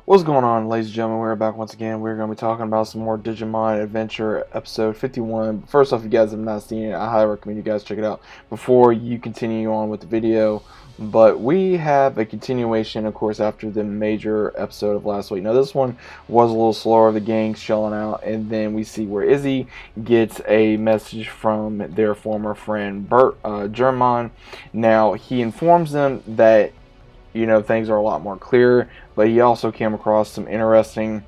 What's going on, ladies and gentlemen? We're back once again. We're going to be talking about some more Digimon Adventure episode 51. First off, if you guys have not seen it, I highly recommend you guys check it out before you continue on with the video. But we have a continuation, of course, after the major episode of last week. Now, this one was a little slower, the gang shelling out, and then we see where Izzy gets a message from their former friend, Bert Germain. Now, he informs them that things are a lot more clear, but he also came across some interesting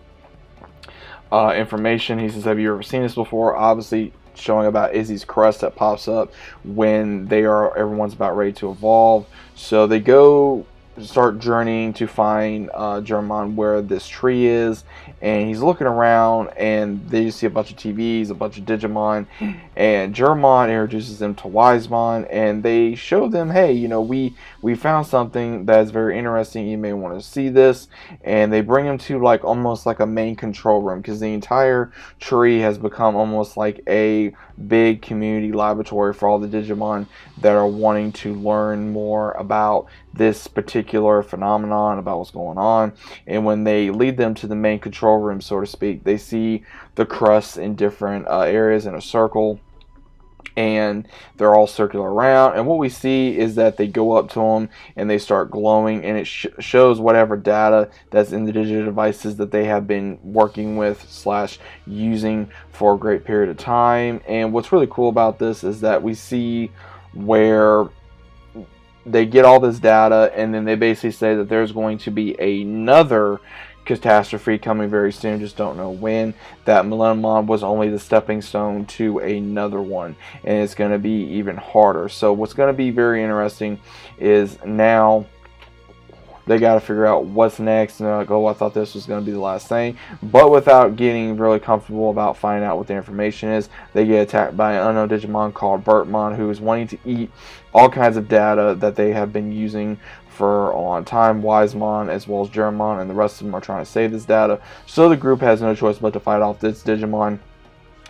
information. He says, have you ever seen this before? Obviously showing about Izzy's crust that pops up when everyone's about ready to evolve. So they go start journeying to find Germon where this tree is, and he's looking around, and they just see a bunch of TVs, a bunch of Digimon, and Germon introduces them to Wisemon, and they show them, hey, we found something that's very interesting, you may want to see this, and they bring him to almost like a main control room, because the entire tree has become almost like a big community laboratory for all the Digimon that are wanting to learn more about this particular phenomenon, about what's going on. And when they lead them to the main control room, so to speak, they see the crusts in different areas in a circle, and they're all circular around, and what we see is that they go up to them and they start glowing, and it shows whatever data that's in the digital devices that they have been working with / using for a great period of time. And what's really cool about this is that we see where they get all this data, and then they basically say that there's going to be another catastrophe coming very soon, just don't know when. That Millennium was only the stepping stone to another one, and it's going to be even harder. So what's going to be very interesting is now they got to figure out what's next, and they're like, oh, I thought this was going to be the last thing. But without getting really comfortable about finding out what the information is, they get attacked by an unknown Digimon called Burpmon, who is wanting to eat all kinds of data that they have been using for a long time. Wisemon as well as Germon and the rest of them are trying to save this data. So the group has no choice but to fight off this Digimon,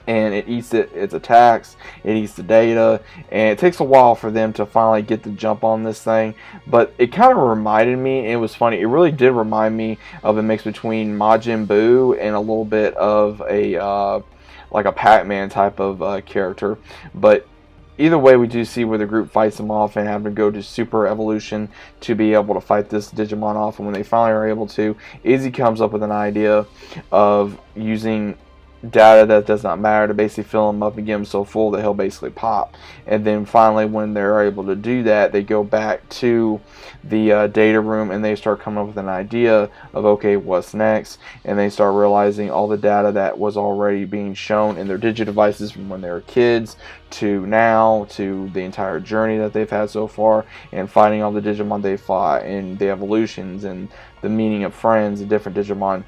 and it eats its attacks, it eats the data, and it takes a while for them to finally get the jump on this thing. But it kind of reminded me, it was funny, it really did remind me of a mix between Majin Buu and a little bit of a like a Pac-Man type of character. But either way, we do see where the group fights them off and have to go to super evolution to be able to fight this Digimon off. And when they finally are able to, Izzy comes up with an idea of using data that does not matter to basically fill him up and get him so full that he'll basically pop. And then finally, when they're able to do that, they go back to the data room and they start coming up with an idea of, okay, what's next? And they start realizing all the data that was already being shown in their digital devices from when they were kids to now, to the entire journey that they've had so far, and finding all the Digimon they fought and the evolutions and the meaning of friends, the different Digimon,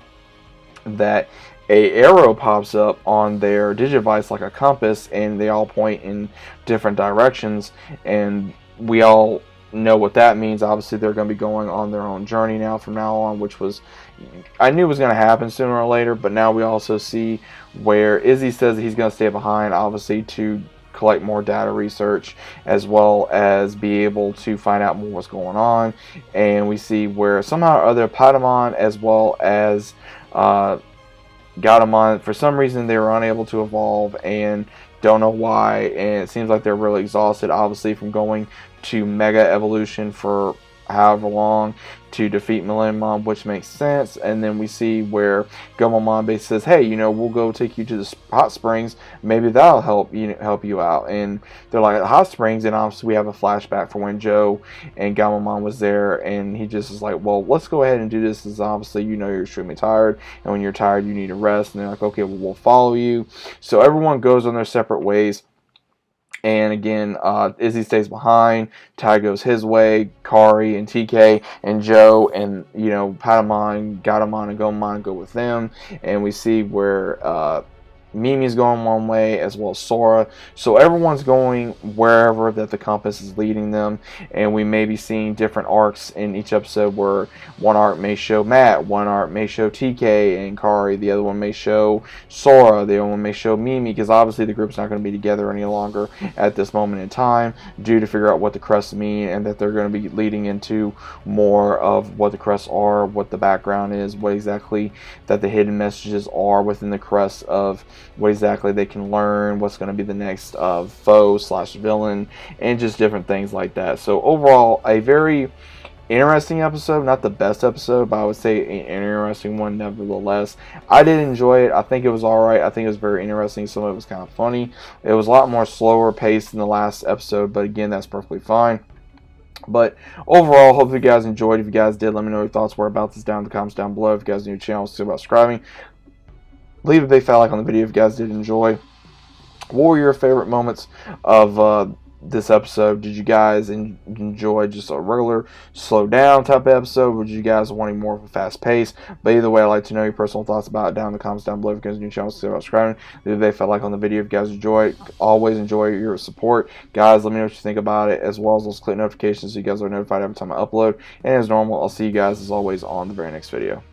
that a arrow pops up on their digivice like a compass, and they all point in different directions, and we all know what that means. Obviously they're going to be going on their own journey now from now on, which was, I knew was going to happen sooner or later. But now we also see where Izzy says that he's going to stay behind, obviously to collect more data research, as well as be able to find out more what's going on. And we see where somehow or other Patamon as well as Gatomon, for some reason they were unable to evolve, and don't know why, and it seems like they're really exhausted, obviously, from going to Mega Evolution for however long to defeat Millennium, which makes sense. And then we see where Gomamon basically says, hey, we'll go take you to the hot springs, maybe that'll help you out. And they're like, at hot springs, and obviously we have a flashback for when Joe and Gomamon was there, and he just is like, well, let's go ahead and do this, as obviously you're extremely tired, and when you're tired you need to rest. And they're like, okay, well, we'll follow you. So everyone goes on their separate ways. And again, Izzy stays behind, Ty goes his way, Kari and TK and Joe and, Patamon, Gatomon, and Gomamon go with them. And we see where Mimi's going one way, as well as Sora. So everyone's going wherever that the compass is leading them, and we may be seeing different arcs in each episode, where one arc may show Matt, one arc may show TK and Kari, the other one may show Sora, the other one may show Mimi, because obviously the group's not going to be together any longer at this moment in time, due to figure out what the crests mean, and that they're going to be leading into more of what the crests are, what the background is, what exactly that the hidden messages are within the crests, of what exactly they can learn, what's going to be the next foe / villain, and just different things like that. So overall, a very interesting episode. Not the best episode, but I would say an interesting one nevertheless. I did enjoy it. I think it was alright. I think it was very interesting. Some of it was kind of funny. It was a lot more slower paced than the last episode, but again, that's perfectly fine. But overall, hope you guys enjoyed. If you guys did, let me know your thoughts were about this down in the comments down below. If you guys are new to the channel, still about subscribing, leave a big fat like on the video if you guys did enjoy. What were your favorite moments of this episode? Did you guys enjoy just a regular slow down type of episode? Would you guys wanting more of a fast pace? But either way, I'd like to know your personal thoughts about it down in the comments down below. If you guys are new to the channel, still about subscribing, leave a big fat like on the video if you guys enjoy it. Always enjoy your support. Guys, let me know what you think about it, as well as those click notifications so you guys are notified every time I upload. And as normal, I'll see you guys as always on the very next video.